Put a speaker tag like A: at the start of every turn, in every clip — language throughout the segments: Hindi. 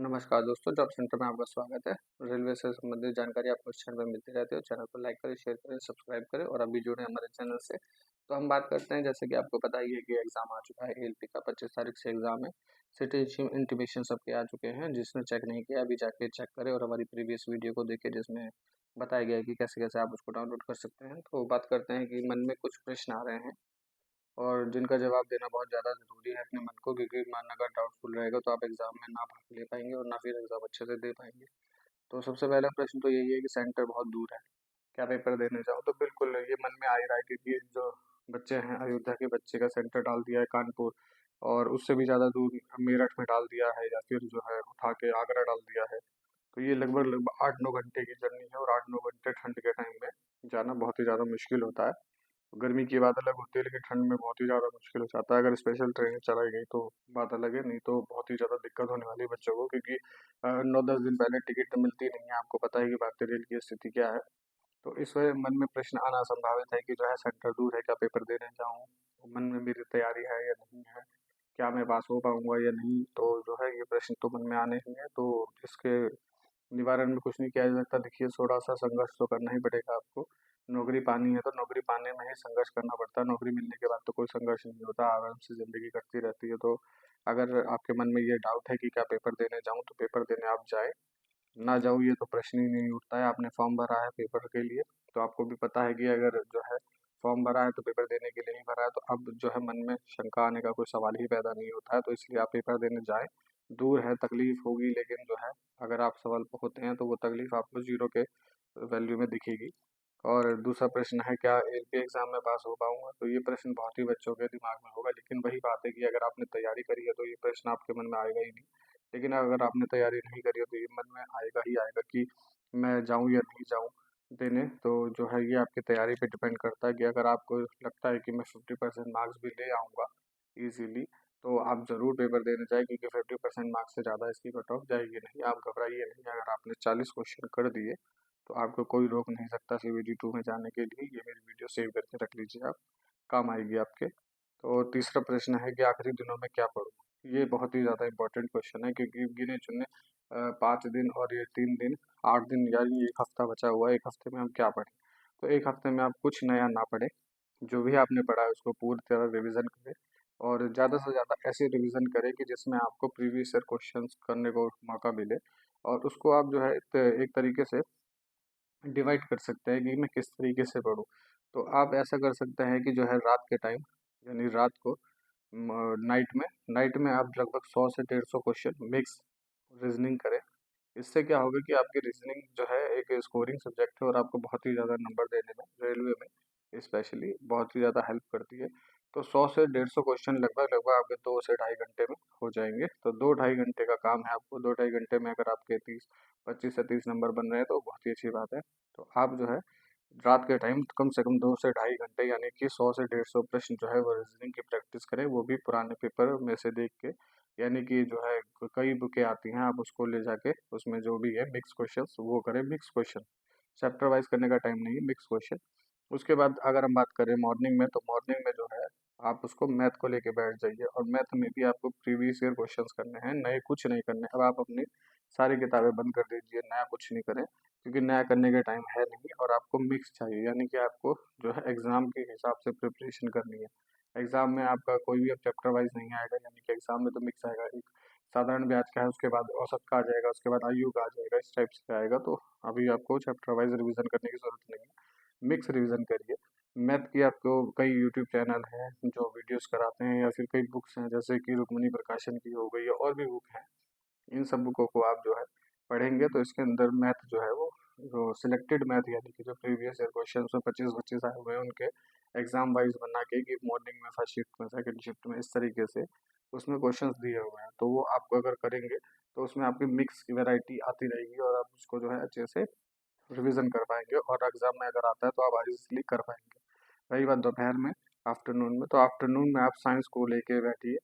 A: नमस्कार दोस्तों, जॉब सेंटर में आपका स्वागत है। रेलवे से संबंधित जानकारी आपको इस चैनल में मिलती रहती है। चैनल को लाइक करें, शेयर करें, सब्सक्राइब करें और अभी जुड़े हमारे चैनल से। तो हम बात करते हैं, जैसे कि आपको पता ही है कि एग्जाम आ चुका है। एएलपी का 25 तारीख से एग्जाम है। सिटी इंटीमेशन सबके आ चुके हैं। जिसने चेक नहीं किया अभी जाके चेक करें और हमारी प्रीवियस वीडियो को देखें, जिसमें बताया गया है कि कैसे कैसे आप उसको डाउनलोड कर सकते हैं। तो बात करते हैं कि मन में कुछ प्रश्न आ रहे हैं और जिनका जवाब देना बहुत ज़्यादा ज़रूरी है अपने मन को, क्योंकि मन अगर डाउटफुल रहेगा तो आप एग्ज़ाम में ना भाग ले पाएंगे और ना फिर एग्ज़ाम अच्छे से दे पाएंगे। तो सबसे पहला प्रश्न तो यही है कि सेंटर बहुत दूर है, क्या पेपर देने जाऊँ? तो बिल्कुल ये मन में आ ही रहा है, क्योंकि जो बच्चे हैं, अयोध्या के बच्चे का सेंटर डाल दिया है कानपुर, और उससे भी ज़्यादा दूर मेरठ में डाल दिया है, या फिर जो है उठा के आगरा डाल दिया है। तो ये लगभग लगभग 8-9 घंटे की जर्नी है, और 8-9 घंटे ठंड के टाइम में जाना बहुत ही ज़्यादा मुश्किल होता है। गर्मी की बात अलग होती है, लेकिन ठंड में बहुत ही ज़्यादा मुश्किल हो जाता है। अगर स्पेशल ट्रेन चलाई गई तो बात अलग है, नहीं तो बहुत ही ज़्यादा दिक्कत होने वाली है बच्चों को, क्योंकि 9-10 दिन पहले टिकट तो मिलती नहीं है। आपको पता है कि भारतीय रेल की स्थिति क्या है। तो इस वजह मन में प्रश्न आना संभावित है कि जो है सेंटर दूर है, क्या पेपर देने जाऊँ? मन में मेरी तैयारी है या नहीं है? क्या मैं पास हो पाऊंगा या नहीं? तो जो है ये प्रश्न तो मन में आने ही है। तो इसके निवारण में कुछ नहीं किया जा सकता। देखिए, थोड़ा सा संघर्ष तो करना ही पड़ेगा आपको। नौकरी पानी है तो नौकरी पाने में ही संघर्ष करना पड़ता है। नौकरी मिलने के बाद तो कोई संघर्ष नहीं होता, आराम से ज़िंदगी कटती रहती है। तो अगर आपके मन में ये डाउट है कि क्या पेपर देने जाऊँ, तो पेपर देने आप जाएँ। ना जाऊँ ये तो प्रश्न ही नहीं उठता है। आपने फॉर्म भरा है पेपर के लिए, तो आपको भी पता है कि अगर जो है फॉर्म भरा है तो पेपर देने के लिए नहीं भरा है, तो अब जो है मन में शंका आने का कोई सवाल ही पैदा नहीं होता है। तो इसलिए आप पेपर देने जाएँ। दूर है, तकलीफ होगी, लेकिन जो है अगर आप सफल होते हैं तो वो तकलीफ आपको ज़ीरो के वैल्यू में दिखेगी। और दूसरा प्रश्न है, क्या एलपी एग्ज़ाम में पास हो पाऊँगा? तो ये प्रश्न बहुत ही बच्चों के दिमाग में होगा, लेकिन वही बात है कि अगर आपने तैयारी करी है तो ये प्रश्न आपके मन में आएगा ही नहीं। लेकिन अगर आपने तैयारी नहीं करी है तो ये मन में आएगा ही आएगा कि मैं जाऊँ या नहीं जाऊँ देने। तो जो है ये आपकी तैयारी पे डिपेंड करता है कि अगर आपको लगता है कि मैं 50% मार्क्स भी ले आऊँगा ईज़िली, तो आप ज़रूर पेपर देने जाएँ, क्योंकि 50% मार्क्स से ज़्यादा इसकी कट ऑफ जाएगी नहीं। आप घबराइए नहीं। अगर आपने 40 क्वेश्चन कर दिए तो आपको कोई रोक नहीं सकता सीबीटी 2 में जाने के लिए। ये मेरी वीडियो सेव करके रख लीजिए आप, काम आएगी आपके। तो तीसरा प्रश्न है कि आखिरी दिनों में क्या पढूँ? ये बहुत ही ज़्यादा इम्पोर्टेंट क्वेश्चन है, क्योंकि गिने-चुने 5 दिन और ये 3 दिन, 8 दिन, यानी 1 हफ्ता बचा हुआ है। 1 हफ्ते में हम क्या पढ़ें? तो 1 हफ्ते में आप कुछ नया ना पढ़ें। जो भी आपने पढ़ा है उसको पूरी तरह रिवीजन करें, और ज़्यादा से ज़्यादा ऐसे रिवीजन करें कि जिसमें आपको प्रीवियस ईयर क्वेश्चंस करने को मौका मिले, और उसको आप जो है एक तरीके से डिवाइड कर सकते हैं कि मैं किस तरीके से पढूँ। तो आप ऐसा कर सकते हैं कि जो है रात के टाइम, यानी रात को, नाइट में आप लगभग 100 से 150 क्वेश्चन मिक्स रीजनिंग करें। इससे क्या होगा कि आपकी रीजनिंग जो है एक स्कोरिंग सब्जेक्ट है, और आपको बहुत ही ज़्यादा नंबर देने में रेलवे में स्पेशली बहुत ही ज़्यादा हेल्प करती है। तो 100 से 150 क्वेश्चन लगभग लगभग आपके 2 से ढाई घंटे में हो जाएंगे। तो 2 ढाई घंटे का काम है आपको। 2 ढाई घंटे में अगर आपके 25 से 30 नंबर बन रहे हैं तो बहुत ही अच्छी बात है। तो आप जो है रात के टाइम कम से कम 2 से ढाई घंटे, यानी कि 100 से 150 प्रश्न जो है वो रीजनिंग की प्रैक्टिस करें, वो भी पुराने पेपर में से देख के। यानी कि जो है कई बुकें आती हैं, आप उसको ले जाके उसमें जो भी है मिक्स क्वेश्चंस वो करें। मिक्स क्वेश्चन चैप्टर वाइज करने का टाइम नहीं है, मिक्स क्वेश्चन। उसके बाद अगर हम बात करें मॉर्निंग में, तो मॉर्निंग में जो है आप उसको मैथ को लेके बैठ जाइए, और मैथ में भी आपको प्रीवियस ईयर क्वेश्चंस करने हैं, नए कुछ नहीं करने। अब आप अपनी सारी किताबें बंद कर दीजिए, नया कुछ नहीं करें, क्योंकि नया करने का टाइम है नहीं। और आपको मिक्स चाहिए, यानी कि आपको जो है एग्ज़ाम के हिसाब से प्रिपरेशन करनी है। एग्ज़ाम में आपका कोई भी अब चैप्टर वाइज नहीं आएगा, यानी कि एग्ज़ाम में तो मिक्स आएगा। एक साधारण ब्याज का है, उसके बाद औसत का आ जाएगा, उसके बाद आयु का आ जाएगा, इस टाइप से आएगा। तो अभी आपको चैप्टर वाइज रिवीजन करने की ज़रूरत नहीं है, मिक्स रिवीजन करिए। मैथ की आपको कई यूट्यूब चैनल हैं जो वीडियोस कराते हैं, या फिर कई बुक्स हैं, जैसे कि रुक्मिणी प्रकाशन की हो गई, या और भी बुक हैं। इन सब बुकों को आप जो है पढ़ेंगे तो इसके अंदर मैथ जो है वो जो सिलेक्टेड मैथ, यानी कि जो प्रीवियस ईयर क्वेश्चन में 25-25 आए हुए हैं, उनके एग्जाम वाइज बना के, कि मॉर्निंग में, फर्स्ट शिफ्ट में, सेकंड शिफ्ट में, इस तरीके से उसमें क्वेश्चंस दिए हुए हैं। तो वो आपको अगर करेंगे तो उसमें आपकी मिक्स की वैरायटी आती रहेगी, और आप उसको जो है अच्छे से रिवीजन कर पाएंगे, और एग्जाम में अगर आता है तो आप इजीली कर पाएंगे। रही बात दोपहर में, आफ्टरनून में, तो आफ्टरनून में आप साइंस को लेके बैठिए।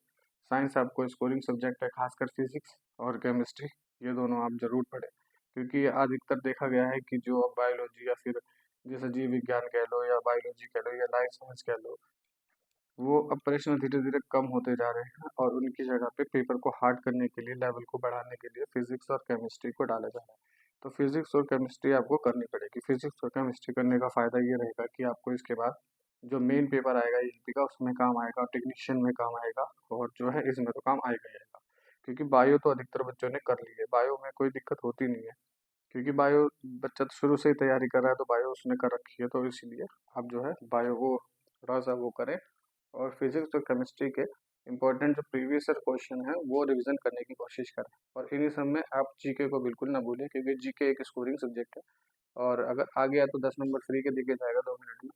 A: साइंस आपको स्कोरिंग सब्जेक्ट है, खासकर फिजिक्स और केमिस्ट्री, ये दोनों आप जरूर पढ़ें। क्योंकि अधिकतर देखा गया है कि जो बायोलॉजी, या फिर जैसे जीव विज्ञान कह लो, या बायोलॉजी कह लो, या लाइफ साइंस कह लो, वो अब प्रश्न धीरे-धीरे कम होते जा रहे हैं और उनकी जगह पे पेपर को हार्ड करने के लिए, लेवल को बढ़ाने के लिए फिज़िक्स और केमिस्ट्री को डाला जा रहा है। तो फिज़िक्स और केमिस्ट्री आपको करनी पड़ेगी। फिज़िक्स और केमिस्ट्री करने का फ़ायदा ये रहेगा कि आपको इसके बाद जो मेन पेपर आएगा ईएलपी का उसमें काम आएगा, टेक्नीशियन में काम आएगा और जो है इसमें तो काम आएगा ही आएगा। क्योंकि बायो तो अधिकतर बच्चों ने कर ली है, बायो में कोई दिक्कत होती नहीं है। क्योंकि बायो बच्चा तो शुरू से ही तैयारी कर रहा है तो बायो उसने कर रखी है, तो इसीलिए आप जो है बायो को थोड़ा सा वो करें और फिजिक्स और केमिस्ट्री के इंपॉर्टेंट जो प्रीवियस ईयर क्वेश्चन है वो रिवीजन करने की कोशिश करें। और इन्हीं सब में आप जीके को बिल्कुल ना भूलें, क्योंकि जीके एक स्कोरिंग सब्जेक्ट है और अगर आ गया तो 10 नंबर फ्री के दिखे जाएगा 2 मिनट में,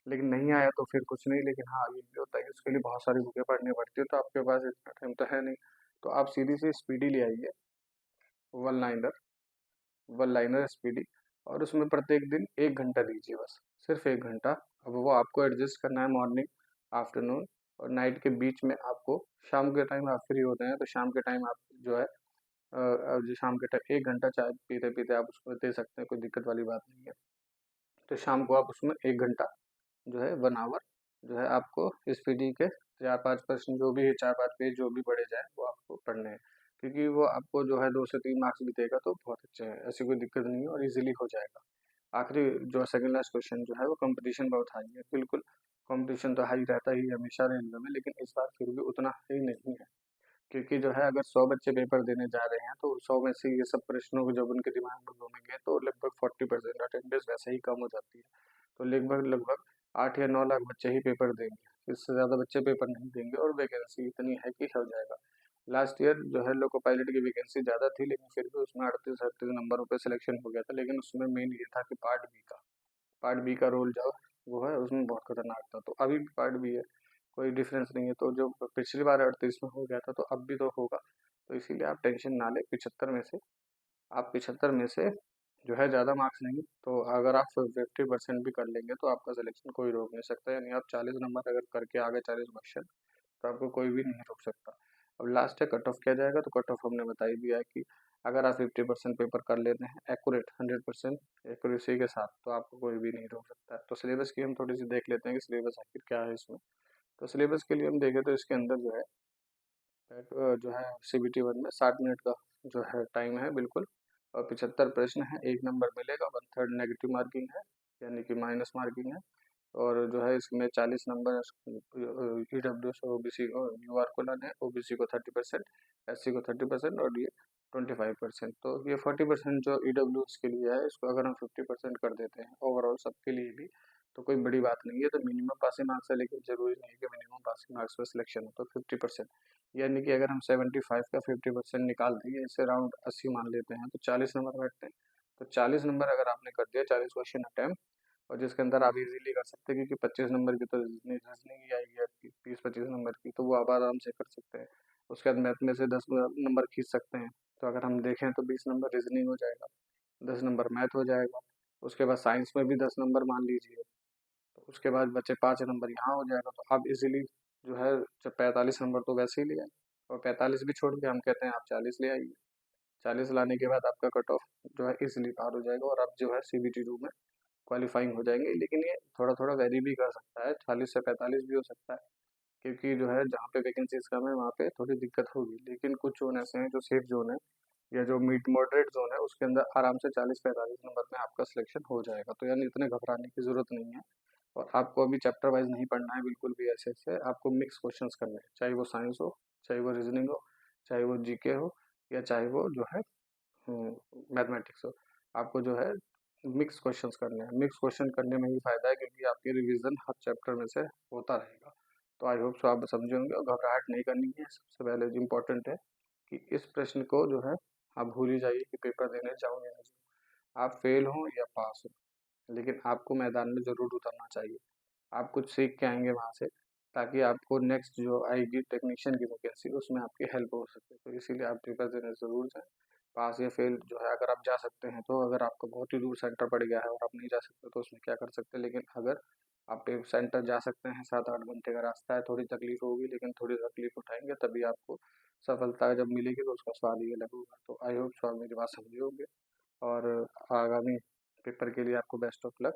A: लेकिन नहीं आया तो फिर कुछ नहीं। लेकिन हाँ, ये भी होता है कि उसके लिए बहुत सारी बुकें पढ़नी पड़ती है, तो आपके पास इतना टाइम तो है नहीं। तो आप सीधी सी स्पीडी ले आइए, one liner, one liner speedy, और उसमें प्रत्येक दिन 1 घंटा दीजिए, बस सिर्फ 1 घंटा। अब वो आपको एडजस्ट करना है मॉर्निंग, आफ्टरनून और नाइट के बीच में। आपको शाम के टाइम आप फ्री होते हैं तो शाम के टाइम आप जो है जो शाम के टाइम 1 घंटा चाय पीते पीते आप उसको दे सकते हैं, कोई दिक्कत वाली बात नहीं है। तो शाम को आप उसमें 1 घंटा जो है 1 आवर जो है आपको स्पीडी के 4-5 प्रश्न जो भी है, 4-5 पेज जो भी पढ़े जाए वो आपको पढ़ने हैं। क्योंकि वो आपको जो है 2 से 3 मार्क्स भी देगा तो बहुत अच्छे हैं, ऐसी कोई दिक्कत नहीं है और इजीली हो जाएगा। आखिरी जो सेकंड लास्ट क्वेश्चन जो है वो कंपटीशन बहुत हाई है, बिल्कुल। कंपटीशन तो हाई रहता ही है हमेशा रेलवे में, लेकिन इस बार फिर भी उतना हाई नहीं है। क्योंकि जो है अगर 100 बच्चे पेपर देने जा रहे हैं तो 100 में से ये सब प्रश्नों को जब उनके दिमाग में घूमेंगे तो लगभग 40% अटेंडेंस वैसे ही कम हो जाती है। तो लगभग लगभग 8 या 9 लाख बच्चे ही पेपर देंगे, इससे ज़्यादा बच्चे पेपर नहीं देंगे और वैकेंसी इतनी है कि हो जाएगा। लास्ट ईयर जो है लोको पायलट की वैकेंसी ज़्यादा थी, लेकिन फिर भी उसमें 38-38 नंबरों पे सिलेक्शन हो गया था। लेकिन उसमें मेन ये था कि पार्ट बी का रोल जो वो है उसमें बहुत खतरनाक था। तो अभी भी पार्ट बी है, कोई डिफरेंस नहीं है। तो जो पिछली बार 38 में हो गया था तो अब भी तो होगा। तो इसीलिए आप टेंशन ना लें। 75 में से जो है ज़्यादा मार्क्स नहीं, तो अगर आप 50% भी कर लेंगे तो आपका सिलेक्शन कोई रोक नहीं सकता। यानी आप 40 नंबर अगर करके आ गए 40 क्वेश्चन, तो आपको कोई भी नहीं रोक सकता। अब लास्ट है कट ऑफ किया जाएगा, तो कट ऑफ हमने बता ही दिया है कि अगर आप 50% पेपर कर लेते हैं एक्यूरेट, 100% एक्यूरेसी के साथ, तो आपको कोई भी नहीं रोक सकता है। तो सिलेबस की हम थोड़ी सी देख लेते हैं कि सिलेबस आखिर क्या है इसमें। तो सिलेबस के लिए हम देखें तो इसके अंदर जो है जो है CBT 1 में 60 मिनट का जो है टाइम है बिल्कुल, और 75 प्रश्न है, 1 नंबर मिलेगा, 1/3 नेगेटिव मार्किंग है, यानी कि माइनस मार्किंग है। और जो है इसमें 40 नंबर EWS और OBC को UR को लाने हैं, OBC को 30%, SC को 30% और ये 25%। तो ये 40% जो EWS के लिए है, इसको अगर हम 50% कर देते हैं ओवरऑल सबके लिए भी, तो कोई बड़ी बात नहीं है। तो मिनिमम पासिंग मार्क्स है, लेकिन जरूरी नहीं है कि मिनिमम पासिंग मार्क्स पर सिलेक्शन हो। तो 50%, यानी कि अगर हम 75 का 50% निकाल देंगे, इसे अराउंड 80 मान लेते हैं, तो 40 नंबर बैठते हैं। तो 40 नंबर अगर आपने कर दिया, 40 क्वेश्चन अटेम्प्ट, और जिसके अंदर आप इजीली कर सकते हैं, क्योंकि 25 नंबर की तो रीजनिंग ही आएगी आपकी, 20-25 नंबर की, तो वो आप आराम से कर सकते हैं। उसके बाद मैथ में से 10 नंबर खींच सकते हैं। तो अगर हम देखें तो 20 नंबर रीजनिंग हो जाएगा, 10 नंबर मैथ हो जाएगा। उसके बाद साइंस में भी 10 नंबर मान लीजिए, तो उसके बाद बचे 5 नंबर यहाँ हो जाएगा। तो आप इजीली जो है जब 45 नंबर तो वैसे ही ले आए, और 45 भी छोड़ के हम कहते हैं आप 40 ले आइए। 40 लाने के बाद आपका कट ऑफ जो है इजीली पार हो जाएगा और आप जो है CBT 2 में क्वालिफाइंग हो जाएंगे। लेकिन ये थोड़ा थोड़ा वेरी भी कर सकता है, 40 से 45 भी हो सकता है, क्योंकि जो है जहाँ पे वैकेंसीज कम है वहाँ पे थोड़ी दिक्कत होगी। लेकिन कुछ जोन ऐसे हैं जो सेफ जोन है या जो मिड मॉडरेट जोन है, उसके अंदर आराम से 40-45 नंबर में आपका सिलेक्शन हो जाएगा। तो यानी इतने घबराने की जरूरत नहीं है। और आपको अभी चैप्टर वाइज नहीं पढ़ना है बिल्कुल भी, ऐसे ऐसे आपको मिक्स क्वेश्चंस करने हैं, चाहे वो साइंस हो, चाहे वो रीजनिंग हो, चाहे वो जीके हो, या चाहे वो जो है मैथमेटिक्स हो। आपको जो है मिक्स क्वेश्चंस करने हैं। मिक्स क्वेश्चन करने में ही फायदा है, क्योंकि आपकी रिवीजन हर चैप्टर में से होता रहेगा। तो आई होप सो आप समझे होंगे, और घबराहट नहीं करनी है। सबसे पहले जो इम्पोर्टेंट है कि इस प्रश्न को जो है आप भूल ही जाइए कि पेपर देने जाओ या नहीं जाओ, आप फेल हो या पास हो, लेकिन आपको मैदान में ज़रूर उतरना चाहिए। आप कुछ सीख के आएंगे वहाँ से, ताकि आपको नेक्स्ट जो आएगी टेक्नीशियन की वैकेंसी उसमें आपकी हेल्प हो सके। तो इसीलिए आप पेपर देने ज़रूर जाएं। पास या फेल जो है अगर आप जा सकते हैं तो, अगर आपको बहुत ही दूर सेंटर पड़ गया है और आप नहीं जा सकते तो उसमें क्या कर सकते हैं। लेकिन अगर आप सेंटर जा सकते हैं, 7-8 घंटे का रास्ता है, थोड़ी तकलीफ होगी, लेकिन थोड़ी तकलीफ उठाएंगे तभी आपको सफलता जब मिलेगी तो उसका स्वाद ही अलग होगा। तो आई होप सो आप मेरी बात समझे होंगे, और आगामी पेपर के लिए आपको बेस्ट ऑफ लक।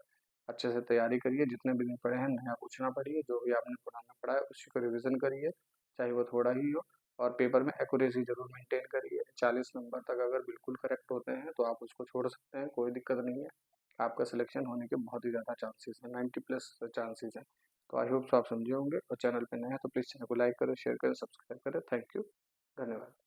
A: अच्छे से तैयारी करिए, जितने भी दिन पड़े हैं नया कुछ ना पढ़िए, जो भी आपने पुराना पढ़ा है उसी को रिवीजन करिए, चाहे वो थोड़ा ही हो। और पेपर में एक्यूरेसी जरूर मेंटेन करिए। 40 नंबर तक अगर बिल्कुल करेक्ट होते हैं तो आप उसको छोड़ सकते हैं, कोई दिक्कत नहीं है। आपका सिलेक्शन होने के बहुत ही ज़्यादा चांसेस हैं, 90+ चांसेस हैं। तो आई होप सो आप समझे होंगे, और चैनल पे नए हैं तो प्लीज़ चैनल को लाइक करें, शेयर करें, सब्सक्राइब करें। थैंक यू, धन्यवाद।